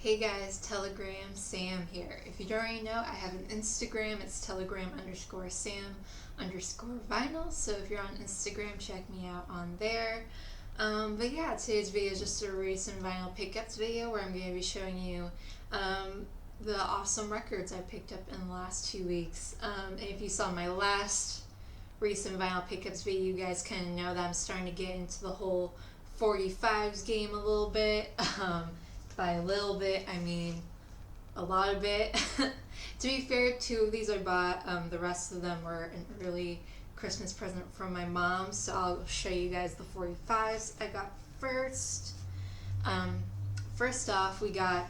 Hey guys, Telegram Sam here. If you don't already know, I have an Instagram. It's telegram_Sam_vinyl. So if you're on Instagram, check me out on there. But yeah, today's video is just a recent vinyl pickups video where I'm going to be showing you the awesome records I picked up in the last 2 weeks. And if you saw my last recent vinyl pickups video, you guys kind of know that I'm starting to get into the whole 45s game a little bit. By a little bit, I mean a lot of it. To be fair, 2 of these I bought. The rest of them were an early Christmas present from my mom, so I'll show you guys the 45s I got first. First off, we got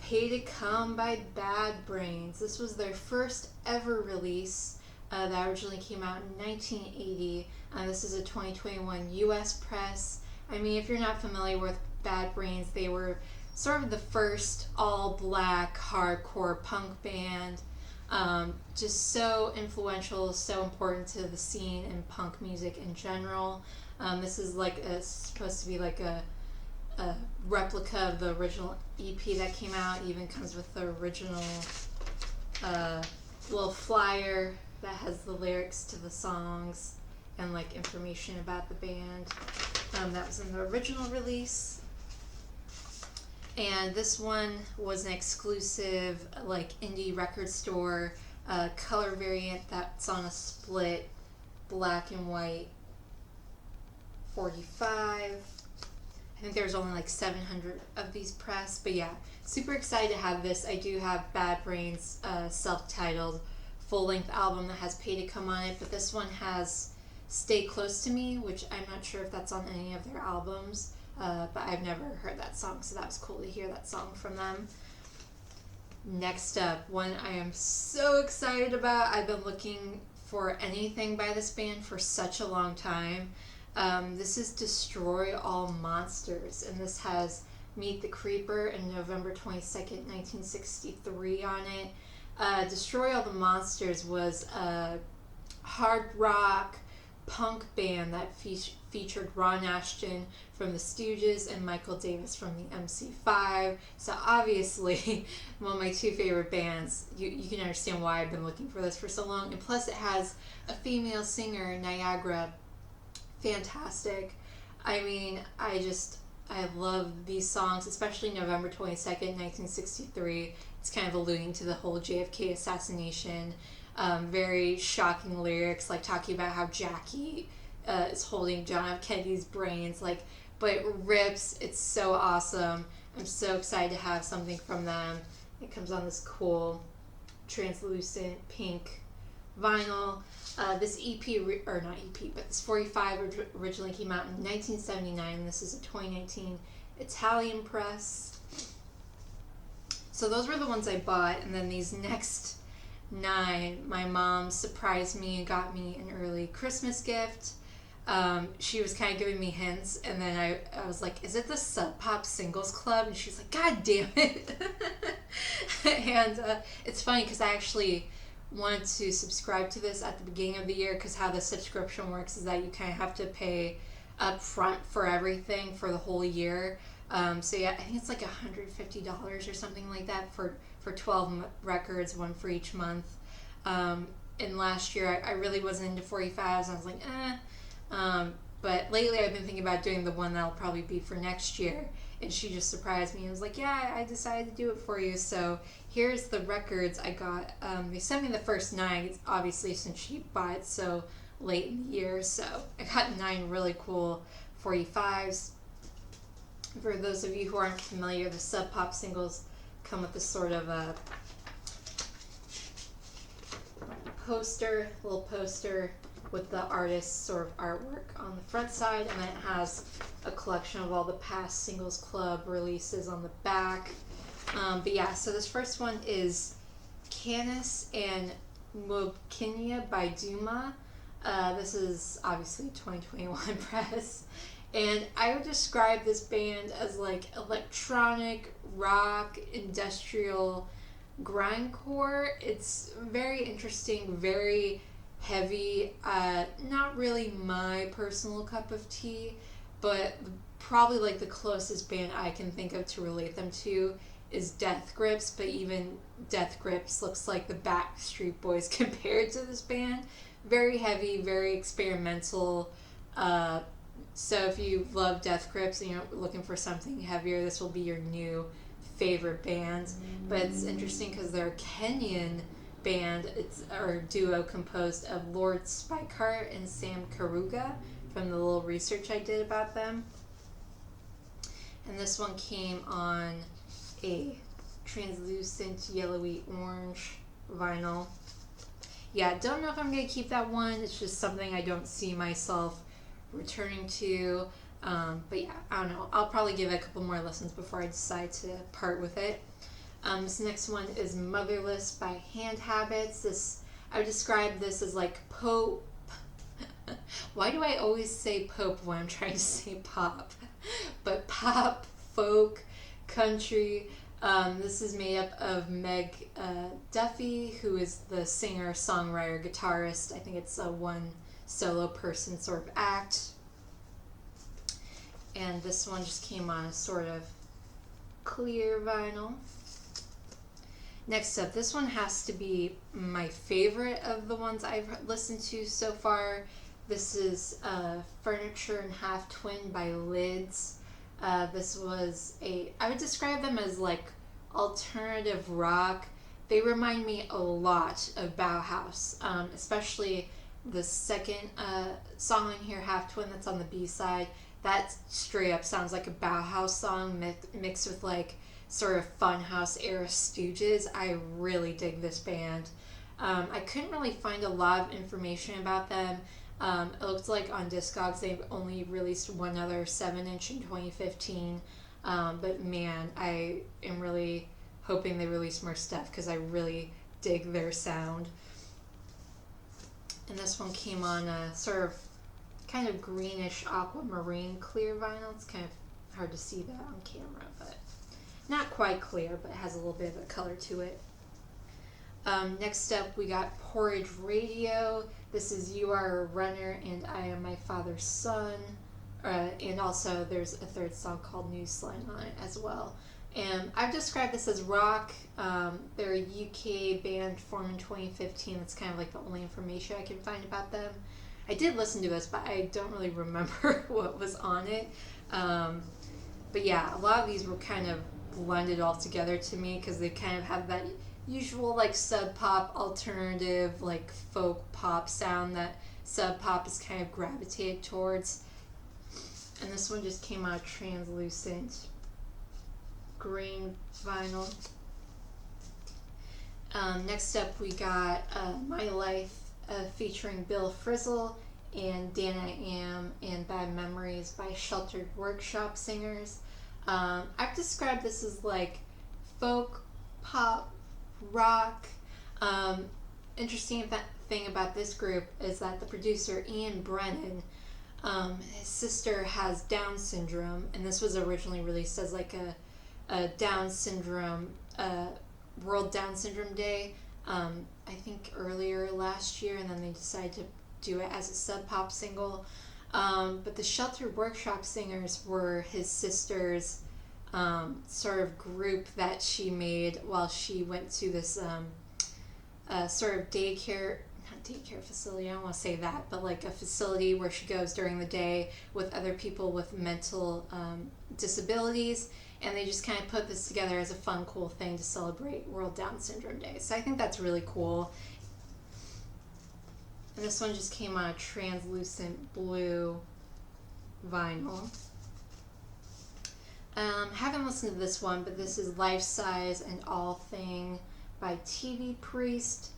Pay to Come by Bad Brains. This was their first ever release that originally came out in 1980. This is a 2021 US press. I mean, if you're not familiar with Bad Brains, they were sort of the first all-black hardcore punk band. Just so influential, so important to the scene and punk music in general. This is like supposed to be like a replica of the original EP that came out. It even comes with the original little flyer that has the lyrics to the songs and like information about the band. That was in the original release. And this one was an exclusive like indie record store color variant that's on a split black and white 45. I think there's only like 700 of these pressed, but yeah, super excited to have this. I do have Bad Brains self-titled full-length album that has Pay to Come on it, but this one has Stay Close to Me, which I'm not sure if that's on any of their albums. But I've never heard that song, so that was cool to hear that song from them. Next up, one I am so excited about. I've been looking for anything by this band for such a long time. This is Destroy All Monsters, and this has Meet the Creeper in November 22nd, 1963 on it. Destroy All the Monsters was a hard rock punk band that featured Ron Ashton from the Stooges and Michael Davis from the MC5. So obviously one of my 2 favorite bands. You can understand why I've been looking for this for so long. And plus it has a female singer, Niagara. Fantastic. I mean, I love these songs, especially November 22nd, 1963. It's kind of alluding to the whole JFK assassination. Very shocking lyrics, like talking about how Jackie is holding John F. Kennedy's brains, but it rips. It's so awesome. I'm so excited to have something from them. It comes on this cool translucent pink vinyl. This this 45 originally came out in 1979. This is a 2019 Italian press. So those were the ones I bought, and then these next 9, my mom surprised me and got me an early Christmas gift. She was kind of giving me hints, and then I was like, is it the Sub Pop Singles Club? And she's like, God damn it. And it's funny because I actually wanted to subscribe to this at the beginning of the year, because how the subscription works is that you kind of have to pay up front for everything for the whole year. So yeah, I think it's like $150 or something like that for 12 records, one for each month. And last year I really wasn't into 45s. I was like, but lately I've been thinking about doing the one that'll probably be for next year. And she just surprised me and was like, yeah, I decided to do it for you. So here's the records I got. They sent me the first 9, obviously, since she bought it so late in the year. So I got 9 really cool 45s. For those of you who aren't familiar, the Sub Pop singles come with this sort of a little poster with the artist's sort of artwork on the front side, and then it has a collection of all the past Singles Club releases on the back. But yeah, so this first one is Canis Mob Kenya by Duma. This is obviously 2021 press. And I would describe this band as like electronic, rock, industrial, grindcore. It's very interesting, very heavy. Not really my personal cup of tea, but probably like the closest band I can think of to relate them to is Death Grips, but even Death Grips looks like the Backstreet Boys compared to this band. Very heavy, very experimental. So if you love Death Grips and you're looking for something heavier, this will be your new favorite band. But it's interesting because they're a Kenyan band. It's a duo composed of Lord Spikeheart and Sam Karuga, from the little research I did about them. And this one came on a translucent yellowy orange vinyl. Yeah, don't know if I'm going to keep that one. It's just something I don't see myself returning to. But yeah, I don't know. I'll probably give it a couple more listens before I decide to part with it. This next one is Motherless by Hand Habits. I would describe this as like Pope. Why do I always say Pope when I'm trying to say pop? But pop, folk, country. This is made up of Meg Duffy, who is the singer, songwriter, guitarist. I think it's a one solo person sort of act. And this one just came on a sort of clear vinyl. Next up, this one has to be my favorite of the ones I've listened to so far. This is Furniture and Half Twin by Lids. This was I would describe them as like alternative rock. They remind me a lot of Bauhaus, especially the second song in here, Half Twin, that's on the B-side. That straight up sounds like a Bauhaus song mixed with like sort of Funhouse era Stooges. I really dig this band. I couldn't really find a lot of information about them. It looks like on Discogs they've only released one other 7-inch in 2015. But man, I am really hoping they release more stuff because I really dig their sound. And this one came on a sort of kind of greenish aquamarine clear vinyl. It's kind of hard to see that on camera, but not quite clear, but it has a little bit of a color to it. Next up, we got Porridge Radio. This is You Are a Runner and I Am My Father's Son. And also there's a third song called Newsline on it as well. And I've described this as rock. They're a UK band formed in 2015. That's kind of like the only information I can find about them. I did listen to this, but I don't really remember what was on it. But yeah, a lot of these were kind of blended all together to me because they kind of have that usual like sub pop alternative like folk pop sound that Sub Pop is kind of gravitated towards. And this one just came out translucent green vinyl. Next up we got My Life featuring Bill Frisell and Dan I Am and Bad Memories by Sheltered Workshop Singers. I've described this as like folk, pop, rock. Interesting thing about this group is that the producer Ian Brennan, his sister has Down syndrome, and this was originally released as like a Down syndrome, World Down Syndrome Day, I think earlier last year, and then they decided to do it as a Sub Pop single. But the Sheltered Workshop Singers were his sister's sort of group that she made while she went to this sort of not daycare facility, I don't want to say that, but like a facility where she goes during the day with other people with mental disabilities, and they just kind of put this together as a fun, cool thing to celebrate World Down Syndrome Day. So I think that's really cool. And this one just came on a translucent blue vinyl. Haven't listened to this one, but this is Life Size and All Thing by TV Priest.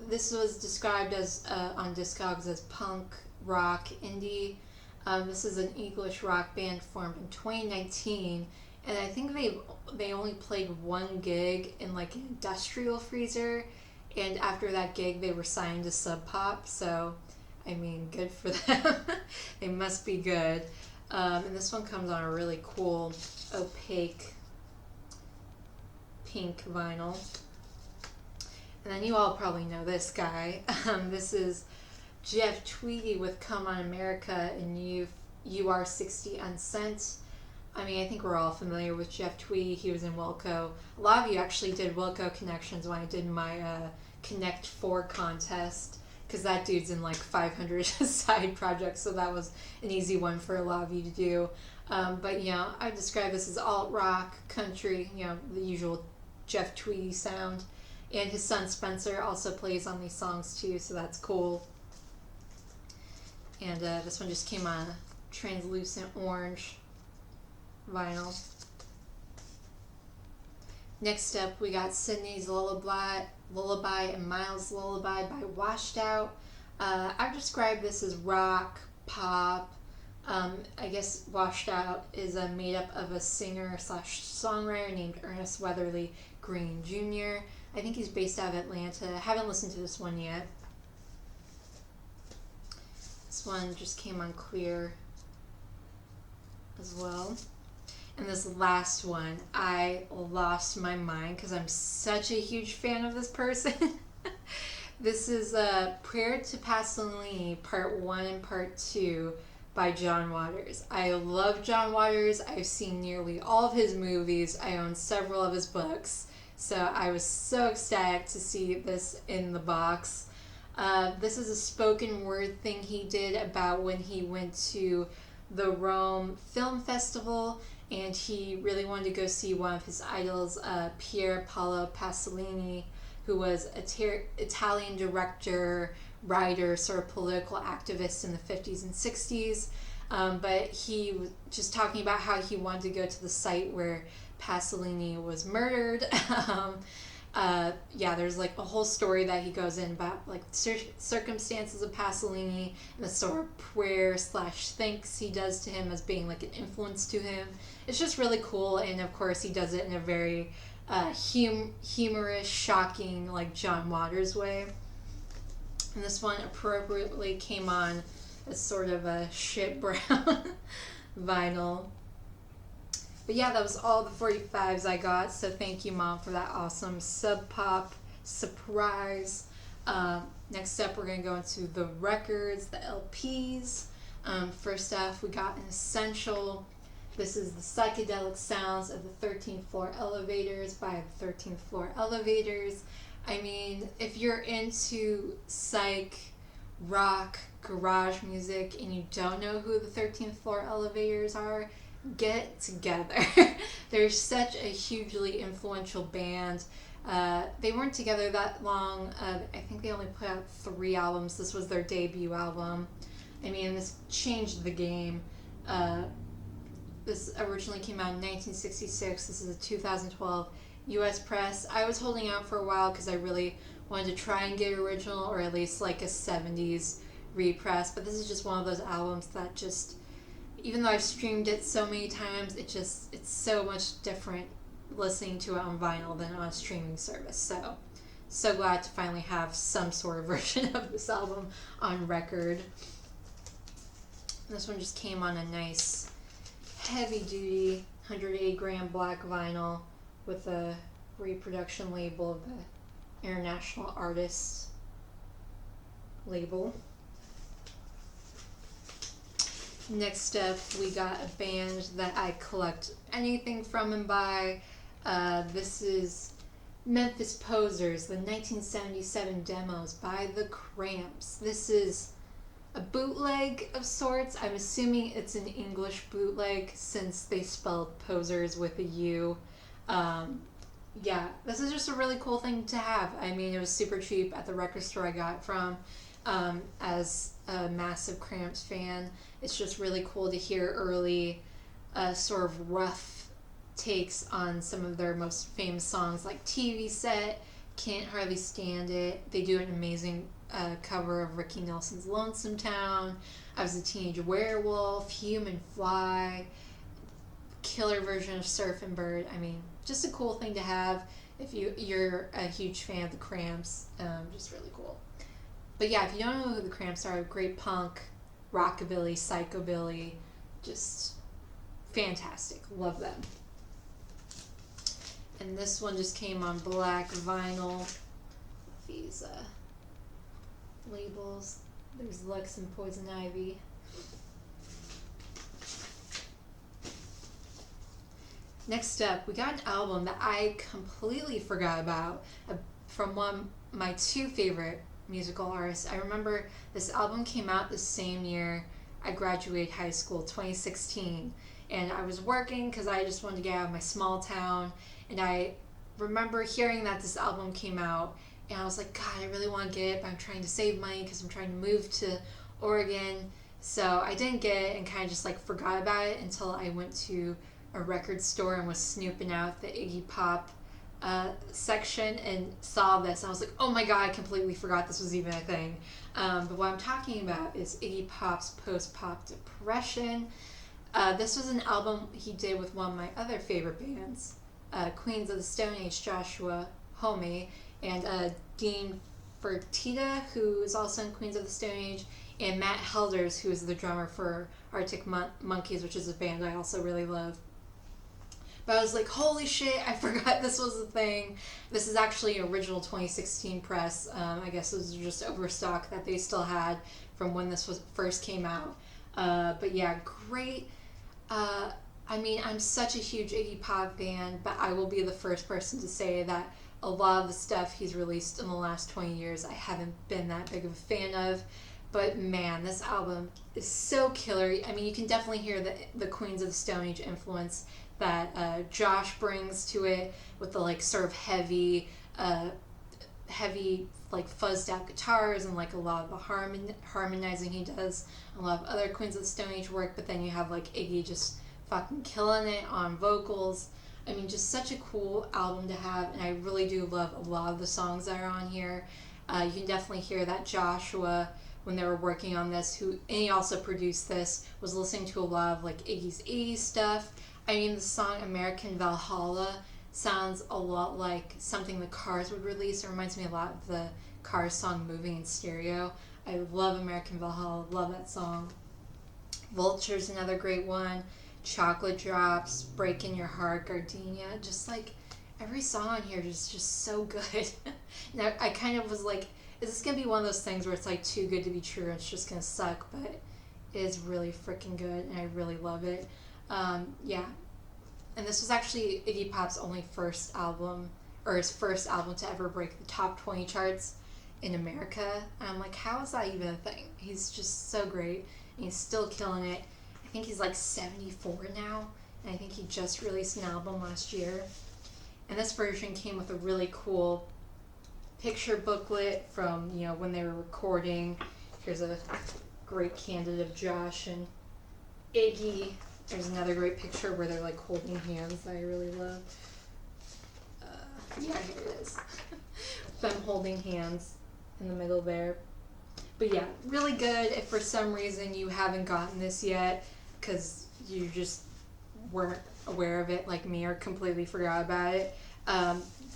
This was described as on Discogs as punk, rock, indie. This is an English rock band formed in 2019, and I think they only played one gig in like an industrial freezer, and after that gig they were signed to Sub Pop, so I mean, good for them. They must be good. And this one comes on a really cool opaque pink vinyl. And then you all probably know this guy. This is Jeff Tweedy with Come On America and You Are 60 Unsent. I mean, I think we're all familiar with Jeff Tweedy. He was in Wilco. A lot of you actually did Wilco connections when I did my Connect 4 contest, because that dude's in like 500 side projects, so that was an easy one for a lot of you to do. But, you know, I describe this as alt-rock, country, you know, the usual Jeff Tweedy sound. And his son Spencer also plays on these songs too, so that's cool. And this one just came on translucent orange vinyl. Next up, we got Sydney's Lullaby and Miles' Lullaby by Washed Out. I've described this as rock, pop. I guess Washed Out is made up of a singer/songwriter named Ernest Weatherly Green Jr. I think he's based out of Atlanta. I haven't listened to this one yet. This one just came on clear as well. And this last one, I lost my mind because I'm such a huge fan of this person. This is Prayer to Pasolini, Part 1 and Part 2 by John Waters. I love John Waters. I've seen nearly all of his movies. I own several of his books. So I was so ecstatic to see this in the box. This is a spoken word thing he did about when he went to the Rome Film Festival, and he really wanted to go see one of his idols, Pier Paolo Pasolini, who was an Italian director, writer, sort of political activist in the 50s and 60s. But he was just talking about how he wanted to go to the site where Pasolini was murdered. There's like a whole story that he goes in about like circumstances of Pasolini and the sort of prayer/thanks he does to him as being like an influence to him. It's just really cool, and of course he does it in a very humorous, shocking, like John Waters way. And this one appropriately came on as sort of a shit brown vinyl. But yeah, that was all the 45s I got, so thank you, Mom, for that awesome Sub Pop surprise. Next up, we're going to go into the records, the LPs. First off, we got an essential. This is the Psychedelic Sounds of the 13th Floor Elevators by the 13th Floor Elevators. I mean, if you're into psych, rock, garage music, and you don't know who the 13th Floor Elevators are, get together. They're such a hugely influential band. They weren't together that long. I think they only put out 3 albums. This was their debut album. I mean, this changed the game. This originally came out in 1966. This is a 2012 U.S. press. I was holding out for a while because I really wanted to try and get original, or at least like a 70s repress. But this is just one of those albums that just, even though I've streamed it so many times, it's so much different listening to it on vinyl than on a streaming service. So glad to finally have some sort of version of this album on record. This one just came on a nice heavy duty 180 gram black vinyl with a reproduction label of the International Artists label. Next up, we got a band that I collect anything from and by. This is Memphis Posers, the 1977 demos by The Cramps. This is a bootleg of sorts. I'm assuming it's an English bootleg since they spelled posers with a U. This is just a really cool thing to have. I mean, it was super cheap at the record store I got it from. As a massive Cramps fan, it's just really cool to hear early sort of rough takes on some of their most famous songs like TV Set, Can't Hardly Stand It. They do an amazing cover of Ricky Nelson's Lonesome Town, I Was a Teenage Werewolf, Human Fly, killer version of Surfin' Bird. I mean, just a cool thing to have if you're a huge fan of the Cramps. Just really cool. But yeah, if you don't know who the Cramps are, great punk, rockabilly, psychobilly, just fantastic. Love them. And this one just came on black vinyl. These labels. There's Lux and Poison Ivy. Next up, we got an album that I completely forgot about from one of my two favorite musical artists. I remember this album came out the same year I graduated high school, 2016. And I was working because I just wanted to get out of my small town. And I remember hearing that this album came out. And I was like, God, I really want to get it, but I'm trying to save money because I'm trying to move to Oregon. So I didn't get it and kind of just like forgot about it until I went to a record store and was snooping out the Iggy Pop section and saw this. I was like, oh my God, I completely forgot this was even a thing. But what I'm talking about is Iggy Pop's Post-Pop Depression. This was an album he did with one of my other favorite bands, Queens of the Stone Age, Joshua Homme, and Dean Fertitta, who is also in Queens of the Stone Age, and Matt Helders, who is the drummer for Arctic Monkeys, which is a band I also really love. But I was like, holy shit, I forgot this was a thing. This is actually an original 2016 press. I guess it was just overstock that they still had from when this first came out. But yeah, great. I mean, I'm such a huge Iggy Pop fan, but I will be the first person to say that a lot of the stuff he's released in the last 20 years I haven't been that big of a fan of. But man, this album is so killer. I mean, you can definitely hear the Queens of the Stone Age influence that Josh brings to it with the like sort of heavy like fuzzed out guitars and like a lot of the harmonizing he does, a lot of other Queens of the Stone Age work. But then you have like Iggy just fucking killing it on vocals. I mean, just such a cool album to have, and I really do love a lot of the songs that are on here. You can definitely hear that Joshua, when they were working on this, and he also produced this, was listening to a lot of like Iggy's 80s stuff. I mean, the song American Valhalla sounds a lot like something the Cars would release. It reminds me a lot of the Cars song Moving in Stereo. I love American Valhalla, love that song. Vulture's another great one. Chocolate Drops, Breaking Your Heart, Gardenia. Just like every song on here is just so good. Now, I kind of was like, is this going to be one of those things where it's like too good to be true and it's just going to suck? But it is really freaking good and I really love it. Yeah, and this was actually Iggy Pop's only first album, or his first album to ever break the top 20 charts in America. And I'm like, how is that even a thing? He's just so great, and he's still killing it. I think he's like 74 now, and I think he just released an album last year. And this version came with a really cool picture booklet from, you know, when they were recording. Here's a great candid of Josh and Iggy. There's another great picture where they're like holding hands that I really love. Yeah, here it is. Them holding hands in the middle there. But yeah, really good if for some reason you haven't gotten this yet because you just weren't aware of it like me or completely forgot about it.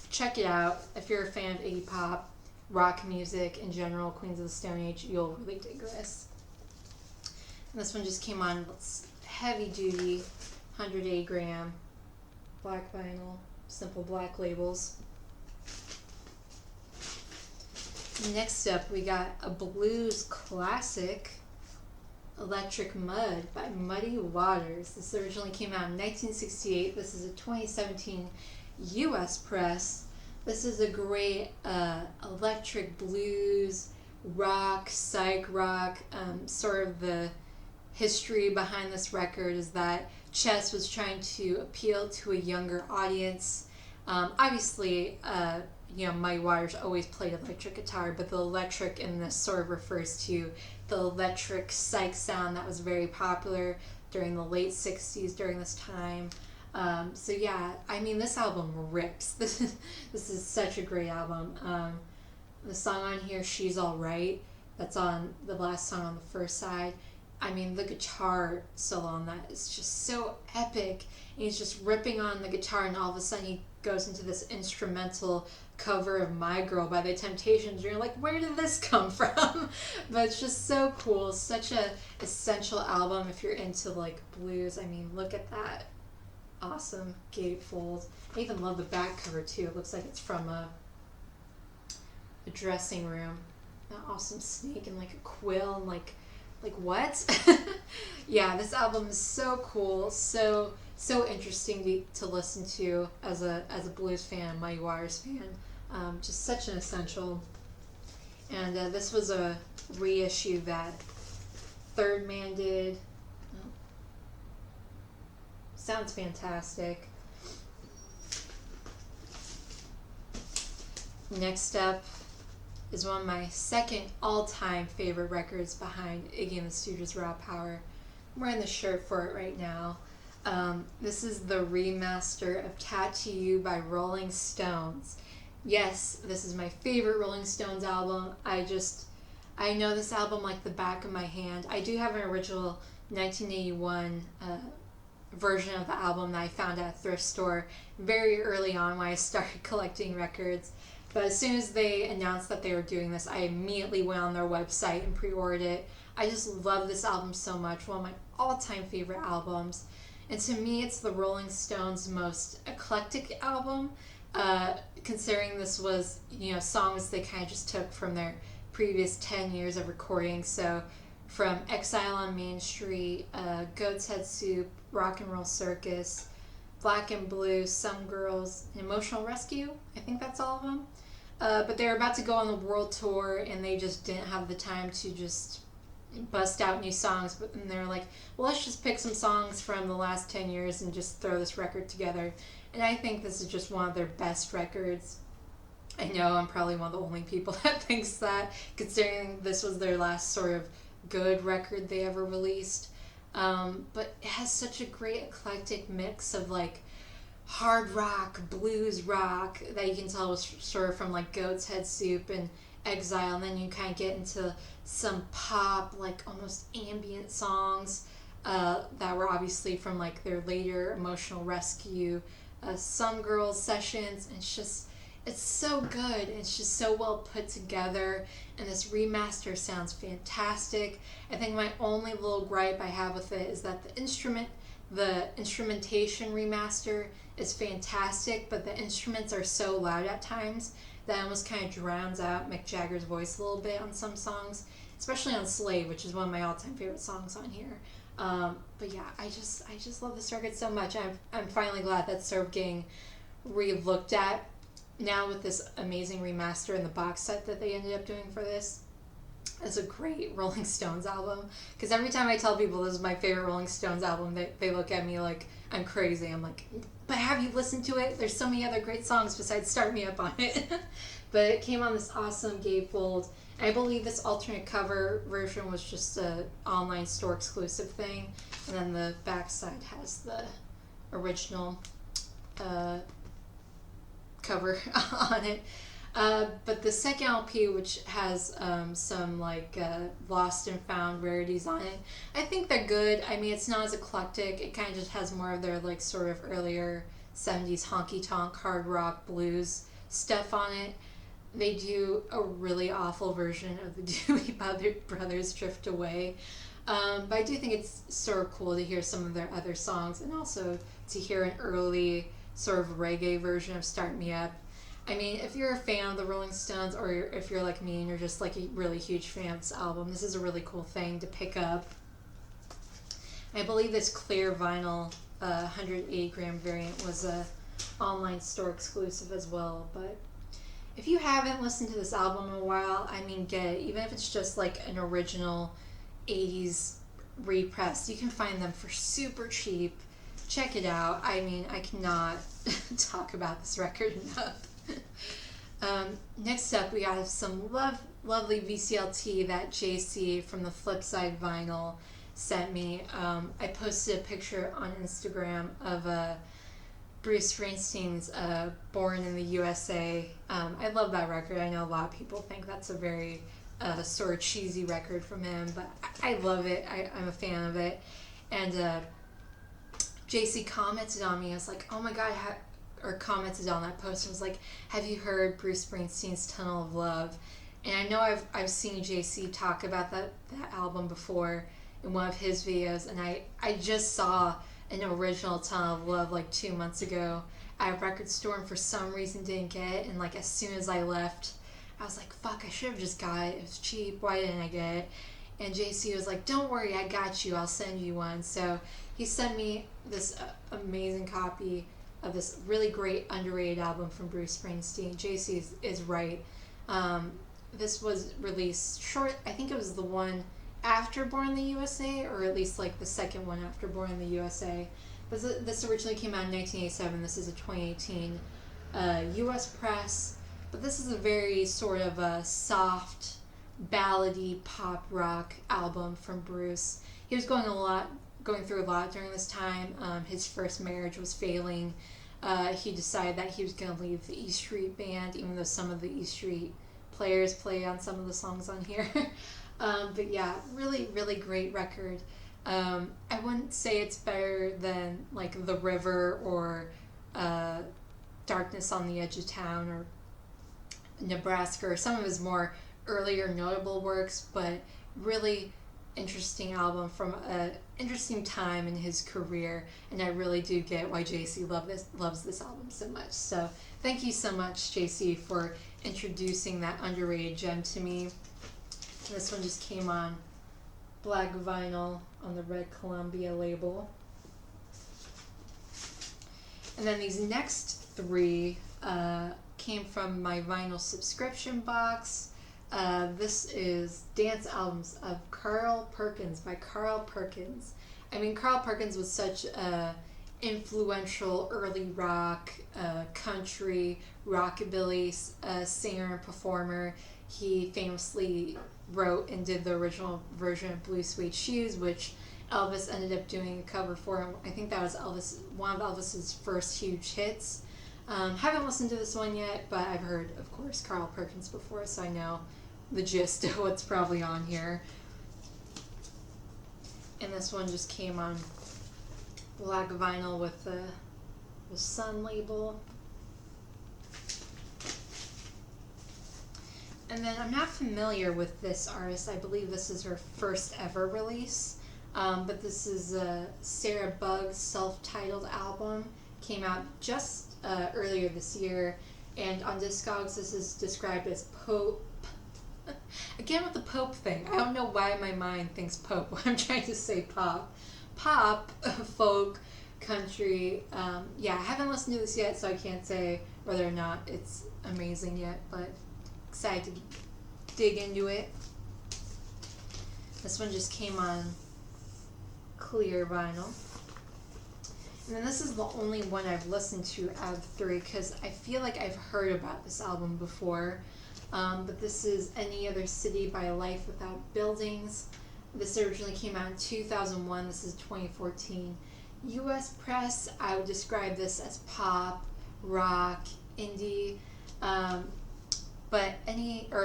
Check it out. If you're a fan of Iggy Pop, rock music in general, Queens of the Stone Age, you'll really dig this. And this one just came on heavy duty 180 gram black vinyl, simple black labels. Next up we got a blues classic, Electric Mud by Muddy Waters. This originally came out in 1968. This is a 2017 US press. This is a great electric blues rock, psych rock. Sort of the history behind this record is that Chess was trying to appeal to a younger audience. Obviously, you know, Muddy Waters always played electric guitar, but the electric in this sort of refers to the electric psych sound that was very popular during the late 60s during this time. So yeah, I mean, this album rips. This is such a great album. The song on here, She's Alright, that's on the last song on the first side. I mean, the guitar solo on that is just so epic. And he's just ripping on the guitar, and all of a sudden he goes into this instrumental cover of My Girl by The Temptations. You're like, where did this come from? But it's just so cool. Such a essential album if you're into like blues. I mean, look at that awesome gatefold. I even love the back cover too. It looks like it's from a dressing room. That awesome snake and like a quill and like what? Yeah, this album is so cool, so so interesting to listen to as a blues fan, Muddy Waters fan. Just such an essential. And this was a reissue that Third Man did. Oh. Sounds fantastic. Next up is one of my second all-time favorite records behind Iggy and the Stooges' Raw Power. I'm wearing the shirt for it right now. This is the remaster of Tattoo You by Rolling Stones. Yes, this is my favorite Rolling Stones album. I know this album like the back of my hand. I do have an original 1981 version of the album that I found at a thrift store very early on when I started collecting records. But as soon as they announced that they were doing this, I immediately went on their website and pre-ordered it. I just love this album so much. One of my all-time favorite albums. And to me, it's the Rolling Stones' most eclectic album, considering this was, songs they kind of just took from their previous 10 years of recording. So from Exile on Main Street, Goat's Head Soup, Rock and Roll Circus, Black and Blue, Some Girls, Emotional Rescue. I think that's all of them. But they were about to go on the world tour, and they just didn't have the time to just bust out new songs. But then they were like, well, let's just pick some songs from the last 10 years and just throw this record together. And I think this is just one of their best records. I know I'm probably one of the only people that thinks that, considering this was their last sort of good record they ever released. But it has such a great eclectic mix of like hard rock, blues rock that you can tell was sort of from like Goat's Head Soup and Exile, and then you kind of get into some pop, like almost ambient songs that were obviously from like their later Emotional Rescue, Some Girls sessions, and it's so good. It's just so well put together, and this remaster sounds fantastic. I think my only little gripe I have with it is that the instrumentation remaster is fantastic, but the instruments are so loud at times that it almost kind of drowns out Mick Jagger's voice a little bit on some songs, especially on Slave, which is one of my all-time favorite songs on here. But yeah, I just love this record so much. I'm finally glad that's sort of getting re-looked at now with this amazing remaster and the box set that they ended up doing for this. It's a great Rolling Stones album, because every time I tell people this is my favorite Rolling Stones album, they look at me like I'm crazy. I'm like, but have you listened to it? There's so many other great songs besides Start Me Up on it. But it came on this awesome gatefold. I believe this alternate cover version was just a online store exclusive thing, and then the backside has the original cover on it. But the second LP, which has some like lost and found rarities on it, I think they're good. I mean, it's not as eclectic. It kind of just has more of their like sort of earlier 70s honky tonk hard rock blues stuff on it. They do a really awful version of the Dewey Brothers' Drift Away. But I do think it's sort of cool to hear some of their other songs, and also to hear an early sort of reggae version of Start Me Up. I mean, if you're a fan of the Rolling Stones, or if you're like me and you're just like a really huge fan of this album, this is a really cool thing to pick up. I believe this clear vinyl 180 gram variant was a online store exclusive as well. But if you haven't listened to this album in a while, I mean, get it. Even if it's just like an original 80s repress, you can find them for super cheap. Check it out. I mean, I cannot talk about this record enough. Next up, we have some lovely VCLT that JC from the Flipside Vinyl sent me. I posted a picture on Instagram of Bruce Springsteen's Born in the USA. I love that record. I know a lot of people think that's a very sort of cheesy record from him, but I love it. I'm a fan of it. And JC commented on me. I was like, oh my god, or commented on that post and was like, have you heard Bruce Springsteen's Tunnel of Love? And I know I've seen JC talk about that album before in one of his videos, and I just saw an original Tunnel of Love like 2 months ago at a record store, and for some reason didn't get it. And like as soon as I left, I was like, fuck, I should have just got it. It was cheap. Why didn't I get it? And JC was like, don't worry, I got you. I'll send you one. So he sent me this amazing copy of this really great underrated album from Bruce Springsteen. JC is right. This was released short, I think it was the one after Born in the USA, or at least like the second one after Born in the USA. This originally came out in 1987. This is a 2018 US press, but this is a very sort of a soft, ballady pop rock album from Bruce. He was going through a lot during this time. His first marriage was failing. He decided that he was going to leave the E Street Band, even though some of the E Street players play on some of the songs on here. But yeah, really, really great record. I wouldn't say it's better than like The River or Darkness on the Edge of Town or Nebraska or some of his more earlier notable works, but really interesting album from an interesting time in his career, and I really do get why JC loves this album so much. So thank you so much, JC, for introducing that underrated gem to me. This one just came on black vinyl on the red Columbia label. And then these next three came from my vinyl subscription box. This is Dance Albums of Carl Perkins by Carl Perkins. I mean, Carl Perkins was such a influential early rock, country, rockabilly singer and performer. He famously wrote and did the original version of Blue Suede Shoes, which Elvis ended up doing a cover for him. I think that was one of Elvis's first huge hits. Haven't listened to this one yet, but I've heard, of course, Carl Perkins before, so I know the gist of what's probably on here. And this one just came on black vinyl with the Sun label. And then I'm not familiar with this artist. I believe this is her first ever release. But this is Sarah Bugg's self-titled album. Came out just earlier this year. And on Discogs, this is described as Pope. Again with the Pope thing. I don't know why my mind thinks Pope when I'm trying to say pop. Pop, folk, country. Yeah, I haven't listened to this yet, so I can't say whether or not it's amazing yet, but excited to dig into it. This one just came on clear vinyl. And then this is the only one I've listened to out of three because I feel like I've heard about this album before. But this is Any Other City by Life Without Buildings. This originally came out in 2001. This is 2014. US press, I would describe this as pop, rock, indie. But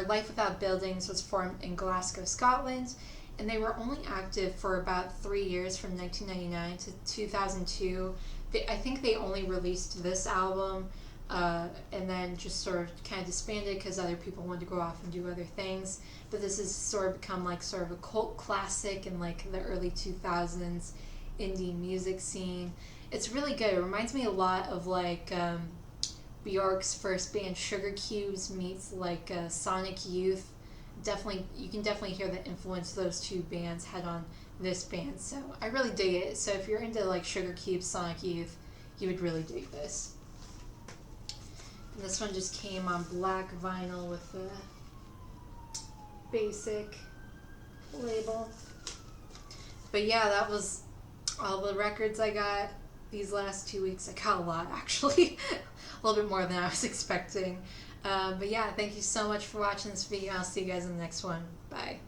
Life Without Buildings was formed in Glasgow, Scotland, and they were only active for about 3 years, from 1999 to 2002. I think they only released this album, and then just sort of kind of disbanded because other people wanted to go off and do other things. But this has sort of become like sort of a cult classic in like the early 2000s indie music scene. It's really good. It reminds me a lot of like Bjork's first band Sugar Cubes meets like Sonic Youth. You can definitely hear the influence those two bands had on this band. So I really dig it. So if you're into like Sugar Cubes, Sonic Youth, you would really dig this. And this one just came on black vinyl with the basic label. But yeah, that was all the records I got these last 2 weeks. I got a lot, actually. A little bit more than I was expecting. But yeah, thank you so much for watching this video. I'll see you guys in the next one. Bye.